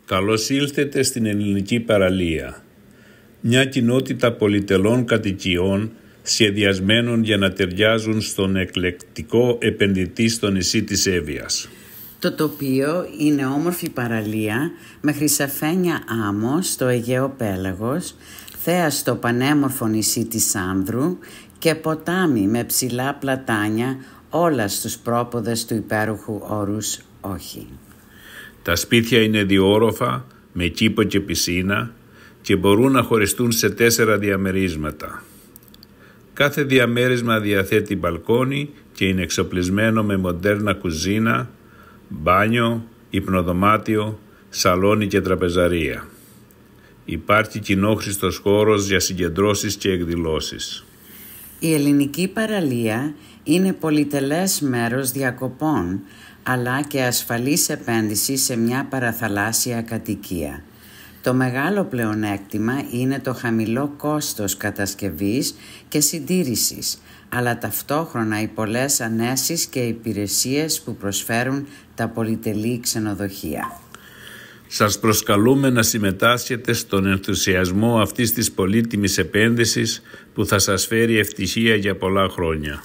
Καλώς ήλθετε στην ελληνική παραλία, μια κοινότητα πολυτελών κατοικιών σχεδιασμένων για να ταιριάζουν στον εκλεκτικό επενδυτή στο νησί της Εύβοιας. Το τοπίο είναι όμορφη παραλία με χρυσαφένια άμμο στο Αιγαίο Πέλαγος, θέα στο πανέμορφο νησί της Άνδρου και ποτάμι με ψηλά πλατάνια, όλα στους πρόποδες του υπέροχου όρους όχι. Τα σπίτια είναι διόροφα με κήπο και πισίνα και μπορούν να χωριστούν σε 4 διαμερίσματα. Κάθε διαμέρισμα διαθέτει μπαλκόνι και είναι εξοπλισμένο με μοντέρνα κουζίνα, μπάνιο, υπνοδωμάτιο, σαλόνι και τραπεζαρία. Υπάρχει κοινόχρηστος χώρος για συγκεντρώσεις και εκδηλώσεις. Η ελληνική παραλία είναι πολυτελές μέρος διακοπών, αλλά και ασφαλής επένδυση σε μια παραθαλάσσια κατοικία. Το μεγάλο πλεονέκτημα είναι το χαμηλό κόστος κατασκευής και συντήρησης, αλλά ταυτόχρονα οι πολλές ανέσεις και υπηρεσίες που προσφέρουν τα πολυτελή ξενοδοχεία. Σας προσκαλούμε να συμμετάσχετε στον ενθουσιασμό αυτής της πολύτιμης επένδυσης που θα σας φέρει ευτυχία για πολλά χρόνια.